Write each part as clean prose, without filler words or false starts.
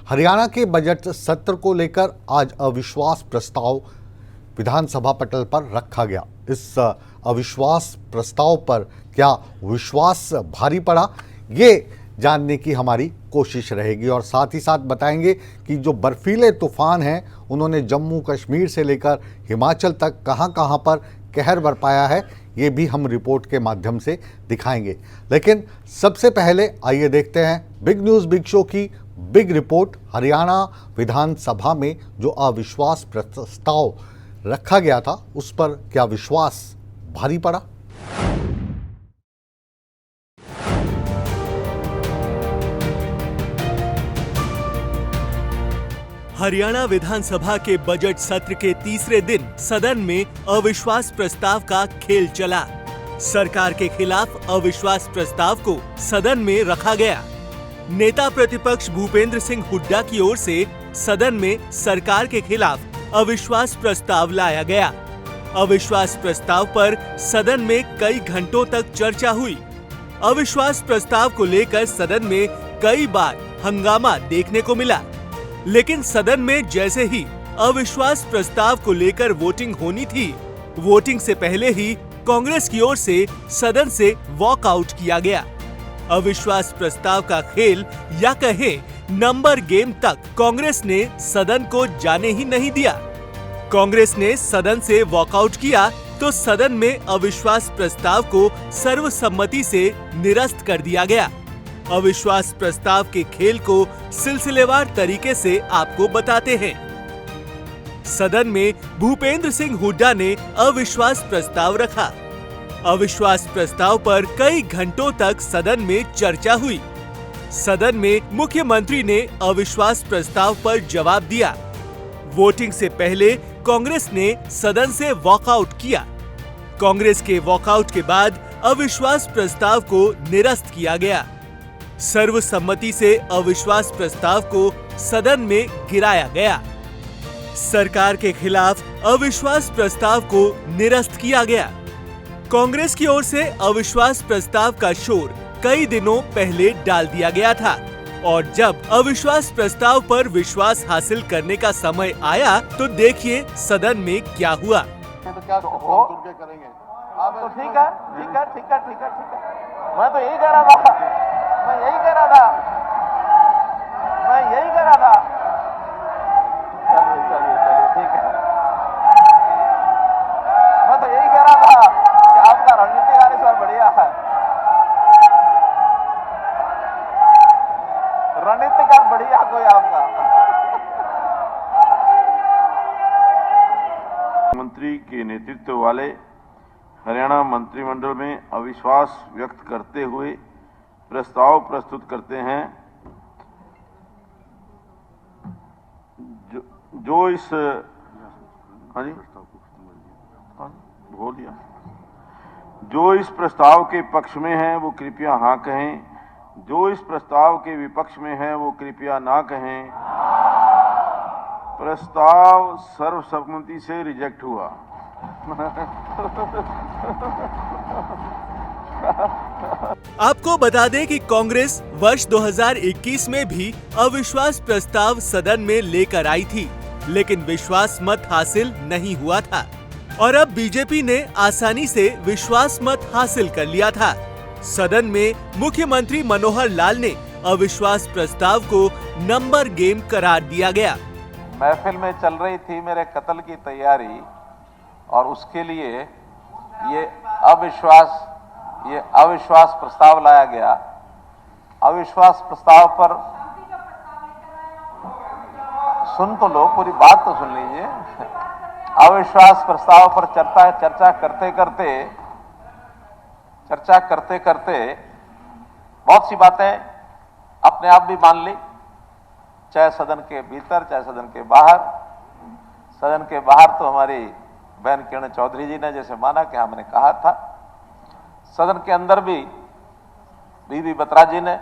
हरियाणा के बजट सत्र को लेकर आज अविश्वास प्रस्ताव विधानसभा पटल पर रखा गया। इस अविश्वास प्रस्ताव पर क्या विश्वास भारी पड़ा, ये जानने की हमारी कोशिश रहेगी और साथ ही साथ बताएंगे कि जो बर्फीले तूफान हैं उन्होंने जम्मू कश्मीर से लेकर हिमाचल तक कहां पर कहर बरपाया है, ये भी हम रिपोर्ट के माध्यम से दिखाएंगे। लेकिन सबसे पहले आइए देखते हैं बिग न्यूज़ बिग शो की बिग रिपोर्ट। हरियाणा विधानसभा में जो अविश्वास प्रस्ताव रखा गया था उस पर क्या विश्वास भारी पड़ा। हरियाणा विधानसभा के बजट सत्र के तीसरे दिन सदन में अविश्वास प्रस्ताव का खेल चला। सरकार के खिलाफ अविश्वास प्रस्ताव को सदन में रखा गया। नेता प्रतिपक्ष भूपेंद्र सिंह हुड्डा की ओर से सदन में सरकार के खिलाफ अविश्वास प्रस्ताव लाया गया। अविश्वास प्रस्ताव पर सदन में कई घंटों तक चर्चा हुई। अविश्वास प्रस्ताव को लेकर सदन में कई बार हंगामा देखने को मिला, लेकिन सदन में जैसे ही अविश्वास प्रस्ताव को लेकर वोटिंग होनी थी, वोटिंग से पहले ही कांग्रेस की ओर से सदन से वॉकआउट किया गया। अविश्वास प्रस्ताव का खेल या कहें नंबर गेम तक कांग्रेस ने सदन को जाने ही नहीं दिया। कांग्रेस ने सदन से वॉकआउट किया तो सदन में अविश्वास प्रस्ताव को सर्वसम्मति से निरस्त कर दिया गया। अविश्वास प्रस्ताव के खेल को सिलसिलेवार तरीके से आपको बताते हैं। सदन में भूपेंद्र सिंह हुड्डा ने अविश्वास प्रस्ताव रखा। अविश्वास प्रस्ताव पर कई घंटों तक सदन में चर्चा हुई। सदन में मुख्यमंत्री ने अविश्वास प्रस्ताव पर जवाब दिया। वोटिंग से पहले कांग्रेस ने सदन से वॉकआउट किया। कांग्रेस के वॉकआउट के बाद अविश्वास प्रस्ताव को निरस्त किया गया। सर्वसम्मति से अविश्वास प्रस्ताव को सदन में गिराया गया। सरकार के खिलाफ अविश्वास प्रस्ताव को निरस्त किया गया। कांग्रेस की ओर से अविश्वास प्रस्ताव का शोर कई दिनों पहले डाल दिया गया था और जब अविश्वास प्रस्ताव पर विश्वास हासिल करने का समय आया तो देखिए सदन में क्या हुआ। तो क्या करेंगे आप? तो ठीक है। मैं तो यही कह रहा था। चलिए ठीक है। मैं तो यही कह रहा था कि आपका रणनीतिक आने से बढ़िया है। रणनीतिक बढ़िया कोई आपका। मंत्री के नेतृत्व वाले हरियाणा मंत्रिमंडल में अविश्वास व्यक्त करते हुए प्रस्ताव प्रस्तुत करते हैं जो इस प्रस्ताव के पक्ष में है वो कृपया हाँ कहें, जो इस प्रस्ताव के विपक्ष में है वो कृपया ना कहें। प्रस्ताव सर्वसम्मति से रिजेक्ट हुआ। आपको बता दें कि कांग्रेस वर्ष 2021 में भी अविश्वास प्रस्ताव सदन में लेकर आई थी, लेकिन विश्वास मत हासिल नहीं हुआ था और अब बीजेपी ने आसानी से विश्वास मत हासिल कर लिया था। सदन में मुख्यमंत्री मनोहर लाल ने अविश्वास प्रस्ताव को नंबर गेम करार दिया गया। महफिल में चल रही थी मेरे कत्ल की तैयारी और उसके लिए ये अविश्वास प्रस्ताव लाया गया। अविश्वास प्रस्ताव पर सुन तो लो, पूरी बात तो सुन लीजिए। अविश्वास प्रस्ताव पर चर्चा करते करते बहुत सी बातें अपने आप भी मान ली, चाहे सदन के भीतर चाहे सदन के बाहर। सदन के बाहर तो हमारी बहन किरण चौधरी जी ने जैसे माना कि हमने कहा था, सदन के अंदर भी बीबी बत्रा जी ने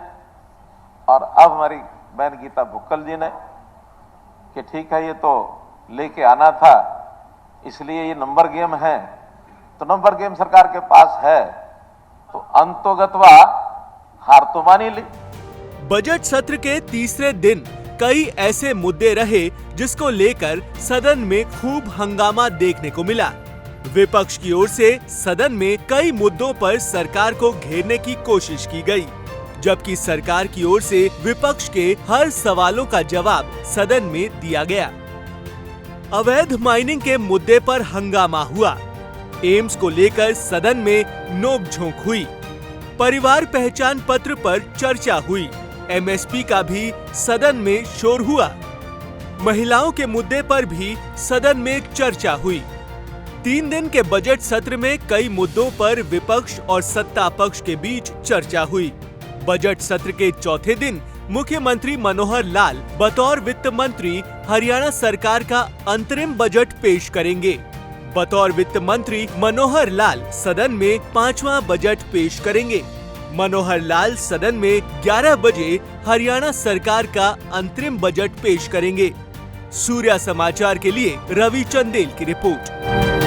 और अब हमारी बहन गीता भुक्कल जी ने कि ठीक है ये तो लेके आना था, इसलिए ये नंबर गेम है। तो नंबर गेम सरकार के पास है तो अंतोगत्वा हार तो मानी ली। बजट सत्र के तीसरे दिन कई ऐसे मुद्दे रहे जिसको लेकर सदन में खूब हंगामा देखने को मिला। विपक्ष की ओर से सदन में कई मुद्दों पर सरकार को घेरने की कोशिश की गई, जबकि सरकार की ओर से विपक्ष के हर सवालों का जवाब सदन में दिया गया। अवैध माइनिंग के मुद्दे पर हंगामा हुआ। एम्स को लेकर सदन में नोकझोंक हुई। परिवार पहचान पत्र पर चर्चा हुई। एमएसपी का भी सदन में शोर हुआ। महिलाओं के मुद्दे पर भी सदन में चर्चा हुई। 3 दिन के बजट सत्र में कई मुद्दों पर विपक्ष और सत्ता पक्ष के बीच चर्चा हुई। बजट सत्र के चौथे दिन मुख्यमंत्री मनोहर लाल बतौर वित्त मंत्री हरियाणा सरकार का अंतरिम बजट पेश करेंगे। बतौर वित्त मंत्री मनोहर लाल सदन में 5वां बजट पेश करेंगे। मनोहर लाल सदन में 11 बजे हरियाणा सरकार का अंतरिम बजट पेश करेंगे। सूर्या समाचार के लिए रवि चंदेल की रिपोर्ट।